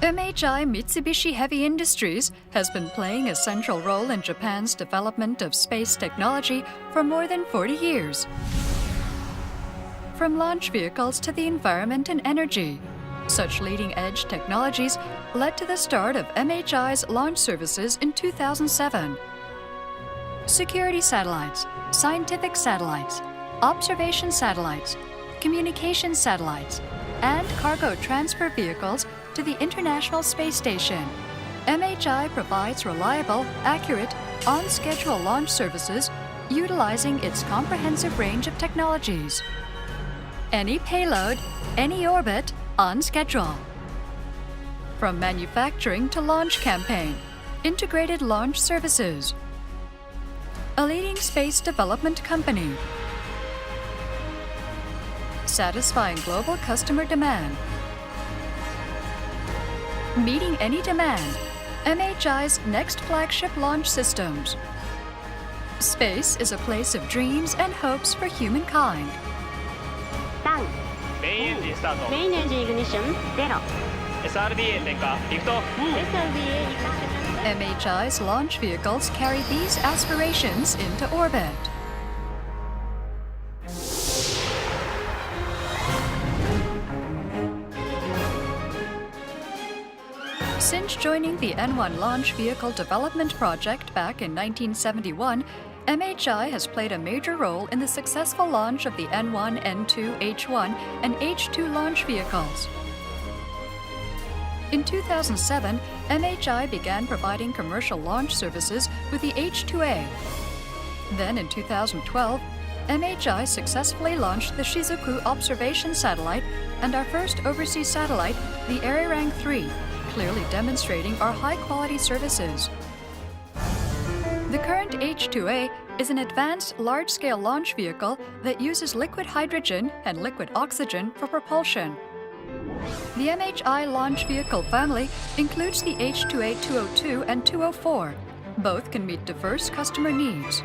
MHI Mitsubishi Heavy Industries has been playing a central role in Japan's development of space technology for more than 40 years. From launch vehicles to the environment and energy, such leading-edge technologies led to the start of MHI's launch services in 2007. Security satellites, scientific satellites, observation satellites, communication satellites, and cargo transfer vehicles to the International Space Station. MHI provides reliable, accurate, on-schedule launch services utilizing its comprehensive range of technologies. Any payload, any orbit, on schedule. From manufacturing to launch campaign, integrated launch services. A leading space development company. Satisfying global customer demand. Meeting any demand, MHI's next flagship launch systems. Space is a place of dreams and hopes for humankind. 3メインエンジンスタート。メインエンジンイグニッション0 SRBA 点火リフト。 SLBA ignition MHI's launch vehicles carry these aspirations into orbit. Since joining the N1 launch vehicle development project back in 1971, MHI has played a major role in the successful launch of the N1, N2, H1, and H2 launch vehicles. In 2007, MHI began providing commercial launch services with the H2A. Then in 2012, MHI successfully launched the Shizuku observation satellite and our first overseas satellite, the Arirang 3, clearly demonstrating our high-quality services. The current H2A is an advanced large-scale launch vehicle that uses liquid hydrogen and liquid oxygen for propulsion. The MHI launch vehicle family includes the H2A 202 and 204. Both can meet diverse customer needs.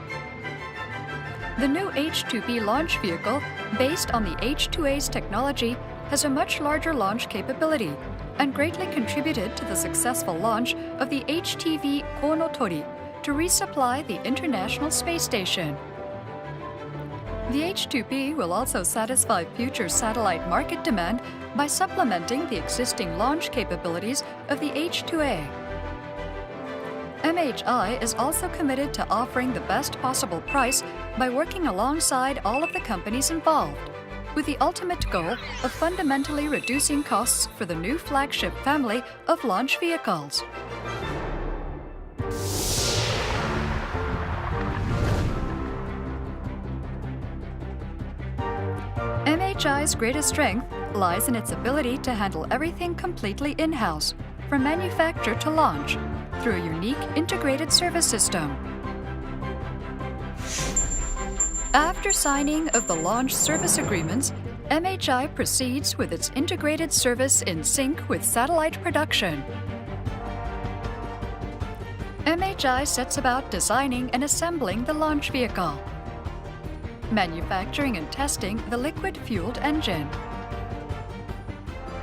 The new H2B launch vehicle, based on the H2A's technology, has a much larger launch capability and greatly contributed to the successful launch of the HTV Konotori to resupply the International Space Station. The H2B will also satisfy future satellite market demand by supplementing the existing launch capabilities of the H2A. MHI is also committed to offering the best possible price by working alongside all of the companies involved, with the ultimate goal of fundamentally reducing costs for the new flagship family of launch vehicles. MHI's greatest strength lies in its ability to handle everything completely in-house, from manufacture to launch, through a unique integrated service system. After signing of the launch service agreements, MHI proceeds with its integrated service in sync with satellite production. MHI sets about designing and assembling the launch vehicle, manufacturing and testing the liquid-fueled engine,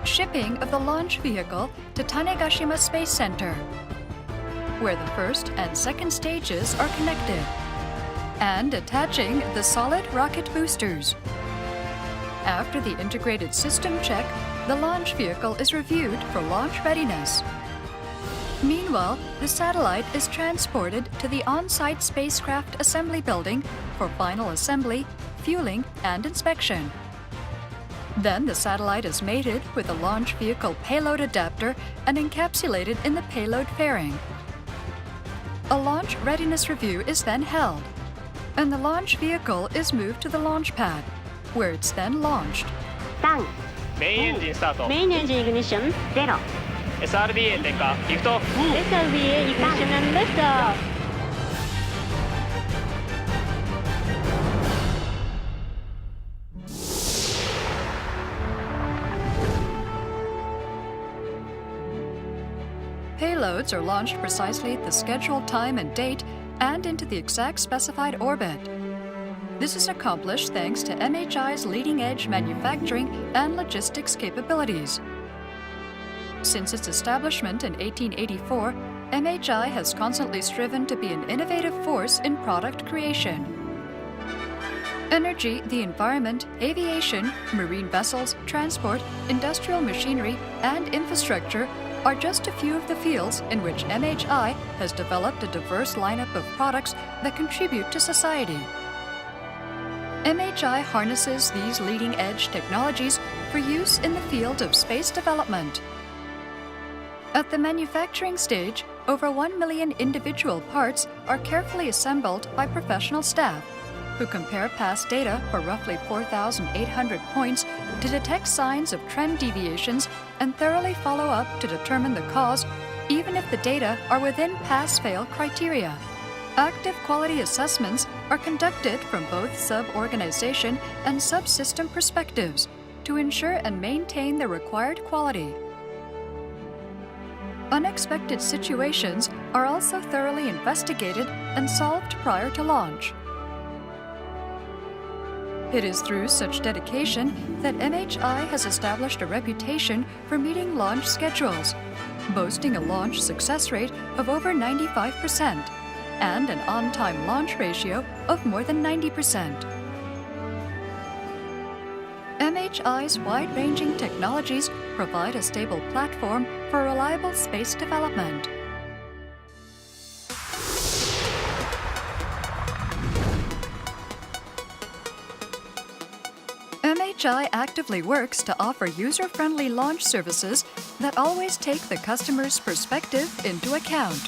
shipping of the launch vehicle to Tanegashima Space Center, where the first and second stages are connected, and attaching the solid rocket boosters. After the integrated system check, the launch vehicle is reviewed for launch readiness. Meanwhile, the satellite is transported to the on-site spacecraft assembly building for final assembly, fueling, and inspection. Then the satellite is mated with the launch vehicle payload adapter and encapsulated in the payload fairing. A launch readiness review is then held, and the launch vehicle is moved to the launch pad, where it's then launched. 3メインエンジンスタート。メインエンジンイグニッション0 SRBA 点火リフト。 SLBA ignition and liftoff Payloads are launched precisely at the scheduled time and date and into the exact specified orbit. This is accomplished thanks to MHI's leading-edge manufacturing and logistics capabilities. Since its establishment in 1884, MHI has constantly striven to be an innovative force in product creation. Energy, the environment, aviation, marine vessels, transport, industrial machinery, and infrastructure are just a few of the fields in which MHI has developed a diverse lineup of products that contribute to society. MHI harnesses these leading-edge technologies for use in the field of space development. At the manufacturing stage, over 1 million individual parts are carefully assembled by professional staff, who compare past data for roughly 4,800 points to detect signs of trend deviations and thoroughly follow up to determine the cause, even if the data are within pass-fail criteria. Active quality assessments are conducted from both sub-organization and subsystem perspectives to ensure and maintain the required quality. Unexpected situations are also thoroughly investigated and solved prior to launch. It is through such dedication that MHI has established a reputation for meeting launch schedules, boasting a launch success rate of over 95% and an on-time launch ratio of more than 90%. MHI's wide-ranging technologies provide a stable platform for reliable space development. MHI actively works to offer user-friendly launch services that always take the customer's perspective into account.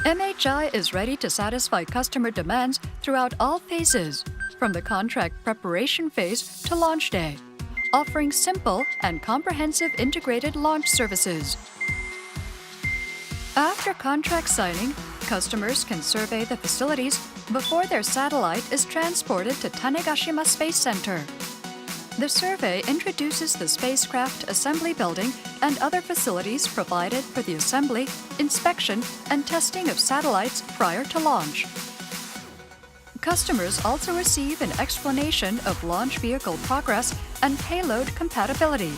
MHI is ready to satisfy customer demands throughout all phases, from the contract preparation phase to launch day, offering simple and comprehensive integrated launch services. After contract signing, customers can survey the facilities before their satellite is transported to Tanegashima Space Center. The survey introduces the spacecraft assembly building and other facilities provided for the assembly, inspection, and testing of satellites prior to launch. Customers also receive an explanation of launch vehicle progress and payload compatibility,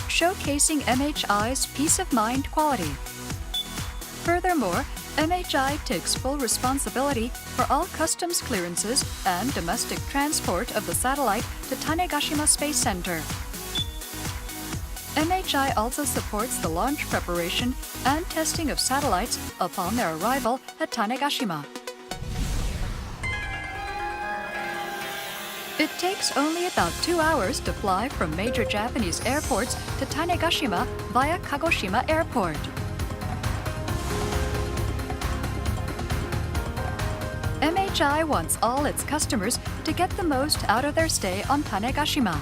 showcasing MHI's peace of mind quality. Furthermore, MHI takes full responsibility for all customs clearances and domestic transport of the satellite to Tanegashima Space Center. MHI also supports the launch preparation and testing of satellites upon their arrival at Tanegashima. It takes only about 2 hours to fly from major Japanese airports to Tanegashima via Kagoshima Airport. MHI wants all its customers to get the most out of their stay on Tanegashima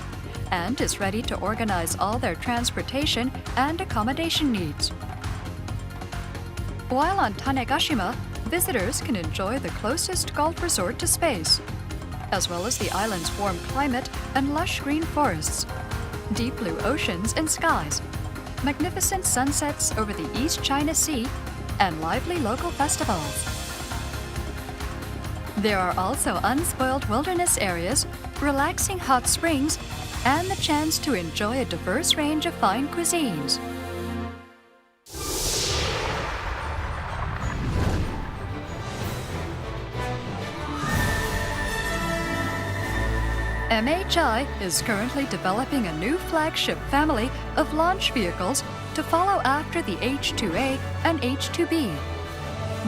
and is ready to organize all their transportation and accommodation needs. While on Tanegashima, visitors can enjoy the closest golf resort to space, as well as the island's warm climate and lush green forests, deep blue oceans and skies, magnificent sunsets over the East China Sea, and lively local festivals. There are also unspoiled wilderness areas, relaxing hot springs, and the chance to enjoy a diverse range of fine cuisines. MHI is currently developing a new flagship family of launch vehicles to follow after the H-2A and H-2B.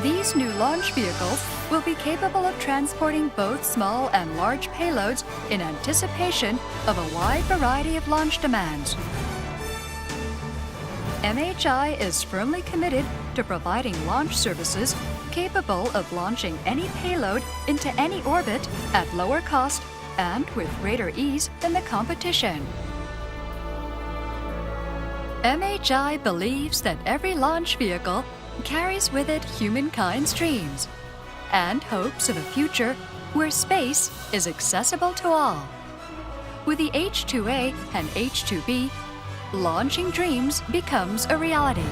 These new launch vehicles will be capable of transporting both small and large payloads in anticipation of a wide variety of launch demands. MHI is firmly committed to providing launch services capable of launching any payload into any orbit at lower cost and with greater ease than the competition. MHI believes that every launch vehicle carries with it humankind's dreams and hopes of a future where space is accessible to all. With the H-2A and H-2B, launching dreams becomes a reality.